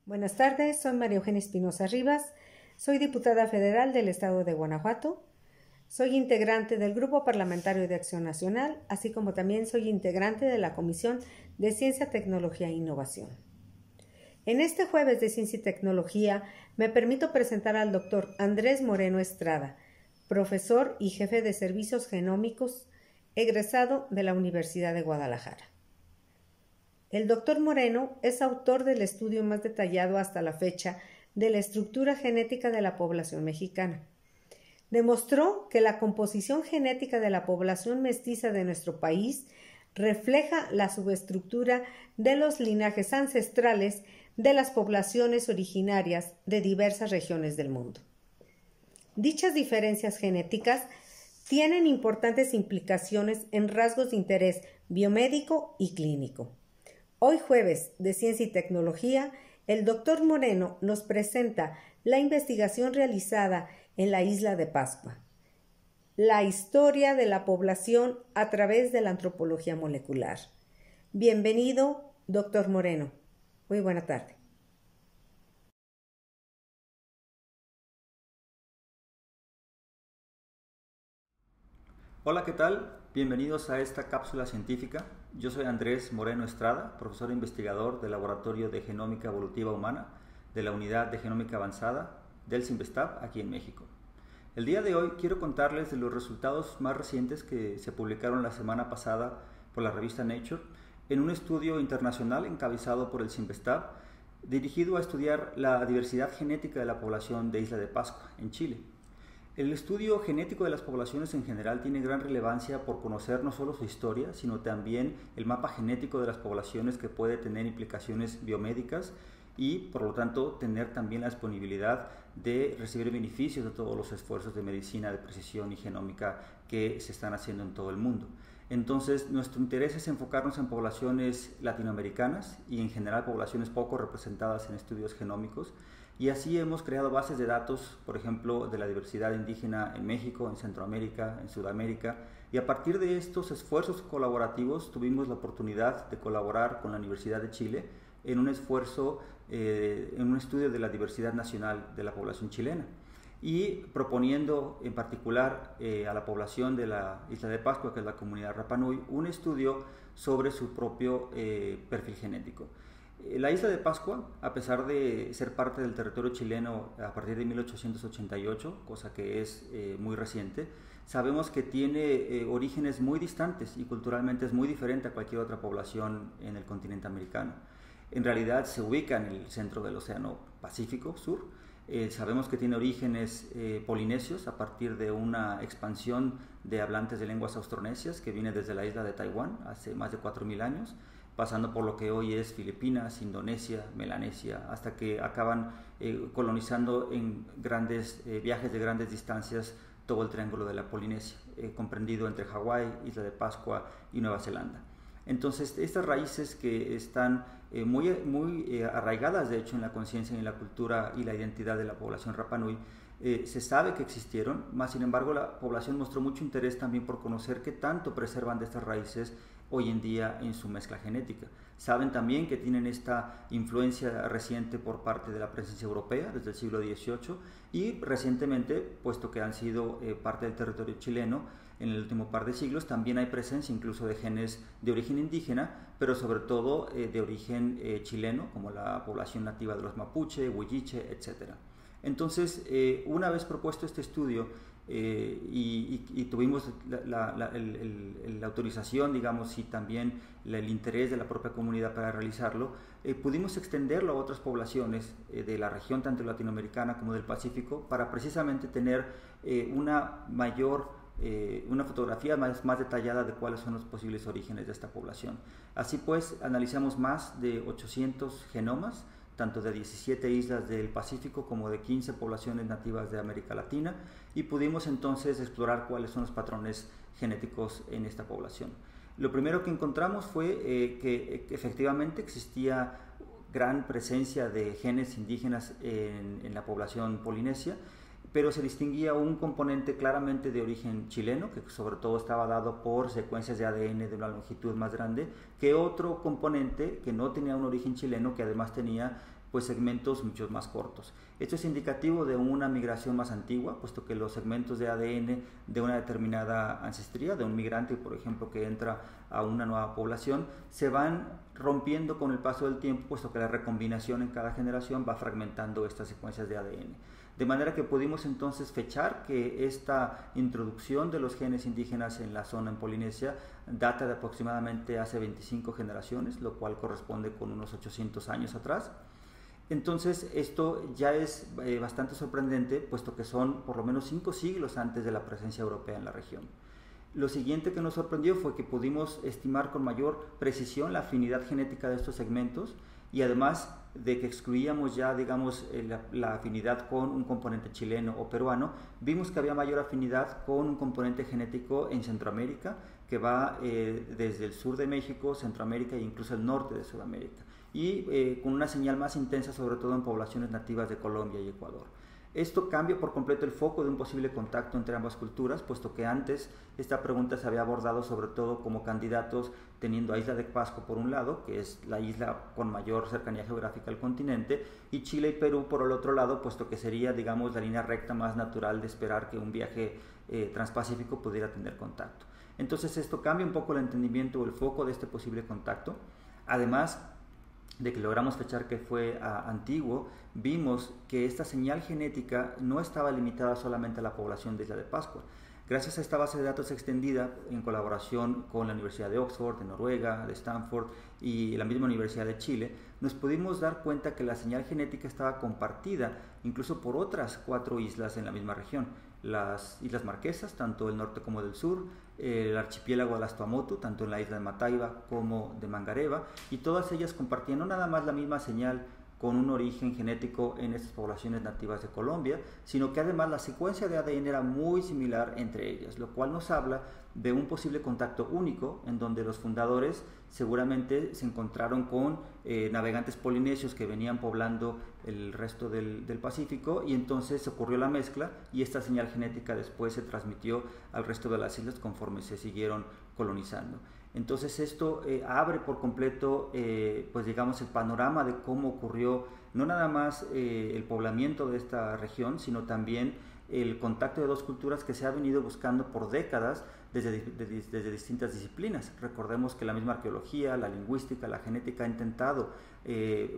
Buenas tardes, soy María Eugenia Espinosa Rivas, soy diputada federal del Estado de Guanajuato, soy integrante del Grupo Parlamentario de Acción Nacional, así como también soy integrante de la Comisión de Ciencia, Tecnología e Innovación. En este jueves de Ciencia y Tecnología me permito presentar al doctor Andrés Moreno Estrada, profesor y jefe de servicios genómicos, egresado de la Universidad de Guadalajara. El doctor Moreno es autor del estudio más detallado hasta la fecha de la estructura genética de la población mexicana. Demostró que la composición genética de la población mestiza de nuestro país refleja la subestructura de los linajes ancestrales de las poblaciones originarias de diversas regiones del mundo. Dichas diferencias genéticas tienen importantes implicaciones en rasgos de interés biomédico y clínico. Hoy jueves de Ciencia y Tecnología, el doctor Moreno nos presenta la investigación realizada en la isla de Pascua, la historia de la población a través de la antropología molecular. Bienvenido, doctor Moreno. Muy buena tarde. Hola, ¿qué tal? Bienvenidos a esta cápsula científica. Yo soy Andrés Moreno Estrada, profesor e investigador del Laboratorio de Genómica Evolutiva Humana de la Unidad de Genómica Avanzada del CIMBESTAB aquí en México. El día de hoy quiero contarles de los resultados más recientes que se publicaron la semana pasada por la revista Nature en un estudio internacional encabezado por el CIMBESTAB dirigido a estudiar la diversidad genética de la población de Isla de Pascua, en Chile. El estudio genético de las poblaciones en general tiene gran relevancia por conocer no solo su historia, sino también el mapa genético de las poblaciones que puede tener implicaciones biomédicas y, por lo tanto, tener también la disponibilidad de recibir beneficios de todos los esfuerzos de medicina de precisión y genómica que se están haciendo en todo el mundo. Entonces, nuestro interés es enfocarnos en poblaciones latinoamericanas y en general poblaciones poco representadas en estudios genómicos. Y así hemos creado bases de datos, por ejemplo, de la diversidad indígena en México, en Centroamérica, en Sudamérica. Y a partir de estos esfuerzos colaborativos tuvimos la oportunidad de colaborar con la Universidad de Chile en un esfuerzo, en un estudio de la diversidad nacional de la población chilena. Y proponiendo en particular a la población de la Isla de Pascua, que es la comunidad Rapa Nui, un estudio sobre su propio perfil genético. La isla de Pascua, a pesar de ser parte del territorio chileno a partir de 1888, cosa que es muy reciente, sabemos que tiene orígenes muy distantes y culturalmente es muy diferente a cualquier otra población en el continente americano. En realidad se ubica en el centro del Océano Pacífico Sur. Sabemos que tiene orígenes polinesios a partir de una expansión de hablantes de lenguas austronesias que viene desde la isla de Taiwán hace más de 4.000 años, pasando por lo que hoy es Filipinas, Indonesia, Melanesia, hasta que acaban colonizando en grandes viajes de grandes distancias todo el triángulo de la Polinesia, comprendido entre Hawái, Isla de Pascua y Nueva Zelanda. Entonces, estas raíces que están muy arraigadas, de hecho, en la conciencia y en la cultura y la identidad de la población Rapa Nui, se sabe que existieron, más sin embargo la población mostró mucho interés también por conocer qué tanto preservan de estas raíces hoy en día en su mezcla genética. Saben también que tienen esta influencia reciente por parte de la presencia europea desde el siglo XVIII y recientemente, puesto que han sido parte del territorio chileno en el último par de siglos, también hay presencia incluso de genes de origen indígena, pero sobre todo de origen chileno, como la población nativa de los mapuche, huilliche, etc. Entonces, una vez propuesto este estudio y tuvimos la autorización, digamos, y también el interés de la propia comunidad para realizarlo, pudimos extenderlo a otras poblaciones de la región, tanto latinoamericana como del Pacífico, para precisamente tener una fotografía más detallada de cuáles son los posibles orígenes de esta población. Así pues, analizamos más de 800 genomas, tanto de 17 islas del Pacífico como de 15 poblaciones nativas de América Latina, y pudimos entonces explorar cuáles son los patrones genéticos en esta población. Lo primero que encontramos fue que efectivamente existía gran presencia de genes indígenas en la población polinesia, pero se distinguía un componente claramente de origen chileno, que sobre todo estaba dado por secuencias de ADN de una longitud más grande, que otro componente que no tenía un origen chileno, que además tenía pues segmentos mucho más cortos. Esto es indicativo de una migración más antigua, puesto que los segmentos de ADN de una determinada ancestría, de un migrante, por ejemplo, que entra a una nueva población, se van rompiendo con el paso del tiempo, puesto que la recombinación en cada generación va fragmentando estas secuencias de ADN. De manera que pudimos entonces fechar que esta introducción de los genes indígenas en la zona en Polinesia data de aproximadamente hace 25 generaciones, lo cual corresponde con unos 800 años atrás. Entonces esto ya es bastante sorprendente, puesto que son por lo menos 5 siglos antes de la presencia europea en la región. Lo siguiente que nos sorprendió fue que pudimos estimar con mayor precisión la afinidad genética de estos segmentos, y además de que excluíamos ya, digamos, la afinidad con un componente chileno o peruano, vimos que había mayor afinidad con un componente genético en Centroamérica, que va desde el sur de México, Centroamérica e incluso el norte de Sudamérica, y con una señal más intensa sobre todo en poblaciones nativas de Colombia y Ecuador. Esto cambia por completo el foco de un posible contacto entre ambas culturas, puesto que antes esta pregunta se había abordado sobre todo como candidatos teniendo a Isla de Pascua por un lado, que es la isla con mayor cercanía geográfica al continente, y Chile y Perú por el otro lado, puesto que sería, digamos, la línea recta más natural de esperar que un viaje transpacífico pudiera tener contacto. Entonces esto cambia un poco el entendimiento o el foco de este posible contacto. Además de que logramos fechar que fue antiguo, vimos que esta señal genética no estaba limitada solamente a la población de Isla de Pascua. Gracias a esta base de datos extendida en colaboración con la Universidad de Oxford, de Noruega, de Stanford y la misma Universidad de Chile, nos pudimos dar cuenta que la señal genética estaba compartida incluso por otras 4 islas en la misma región. Las Islas Marquesas, tanto del norte como del sur, el archipiélago de las Tuamotu, tanto en la isla de Mataiba como de Mangareva, y todas ellas compartían no nada más la misma señal con un origen genético en estas poblaciones nativas de Colombia, sino que además la secuencia de ADN era muy similar entre ellas, lo cual nos habla de un posible contacto único en donde los fundadores seguramente se encontraron con navegantes polinesios que venían poblando el resto del Pacífico, y entonces ocurrió la mezcla y esta señal genética después se transmitió al resto de las islas conforme se siguieron colonizando. Entonces esto abre por completo, pues digamos, el panorama de cómo ocurrió no nada más el poblamiento de esta región, sino también el contacto de dos culturas que se ha venido buscando por décadas desde distintas disciplinas. Recordemos que la misma arqueología, la lingüística, la genética ha intentado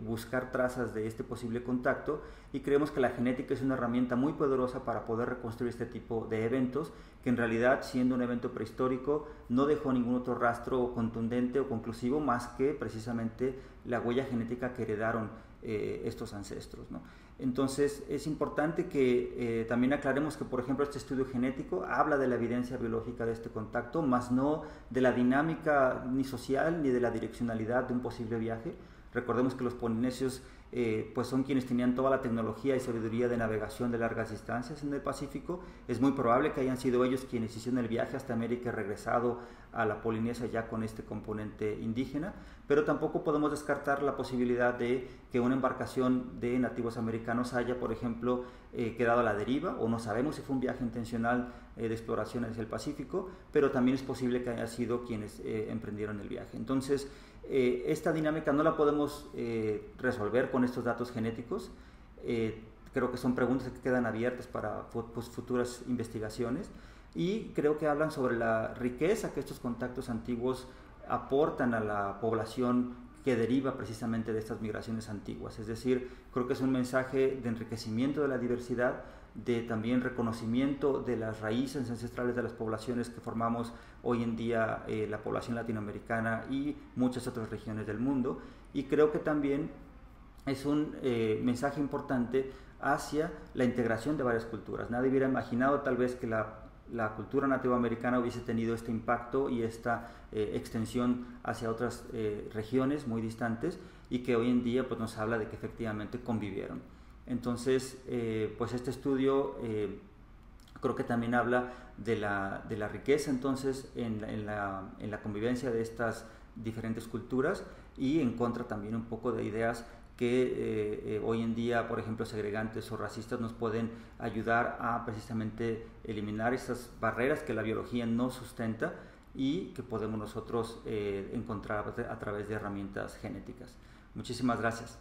buscar trazas de este posible contacto, y creemos que la genética es una herramienta muy poderosa para poder reconstruir este tipo de eventos, que en realidad, siendo un evento prehistórico, no dejó ningún otro rastro contundente o conclusivo más que precisamente la huella genética que heredaron estos ancestros, ¿no? Entonces es importante que también aclaremos que, por ejemplo, este estudio genético habla de la evidencia biológica de este contacto, más no de la dinámica ni social ni de la direccionalidad de un posible viaje. Recordemos que los polinesios pues son quienes tenían toda la tecnología y sabiduría de navegación de largas distancias en el Pacífico. Es muy probable que hayan sido ellos quienes hicieron el viaje hasta América y regresado a la Polinesia ya con este componente indígena, pero tampoco podemos descartar la posibilidad de que una embarcación de nativos americanos haya, por ejemplo, quedado a la deriva, o no sabemos si fue un viaje intencional de exploración hacia el Pacífico, pero también es posible que haya sido quienes emprendieron el viaje. Entonces, esta dinámica no la podemos resolver con estos datos genéticos. Creo que son preguntas que quedan abiertas para futuras investigaciones, y creo que hablan sobre la riqueza que estos contactos antiguos aportan a la población que deriva precisamente de estas migraciones antiguas. Es decir, creo que es un mensaje de enriquecimiento de la diversidad, de también reconocimiento de las raíces ancestrales de las poblaciones que formamos hoy en día la población latinoamericana y muchas otras regiones del mundo, y creo que también es un mensaje importante hacia la integración de varias culturas. Nadie hubiera imaginado tal vez que la cultura nativoamericana hubiese tenido este impacto y esta extensión hacia otras regiones muy distantes, y que hoy en día pues, nos habla de que efectivamente convivieron. Entonces, pues este estudio creo que también habla de la riqueza entonces en la convivencia de estas diferentes culturas, y en contra también un poco de ideas que hoy en día, por ejemplo, segregantes o racistas, nos pueden ayudar a precisamente eliminar esas barreras que la biología no sustenta y que podemos nosotros encontrar a través de herramientas genéticas. Muchísimas gracias.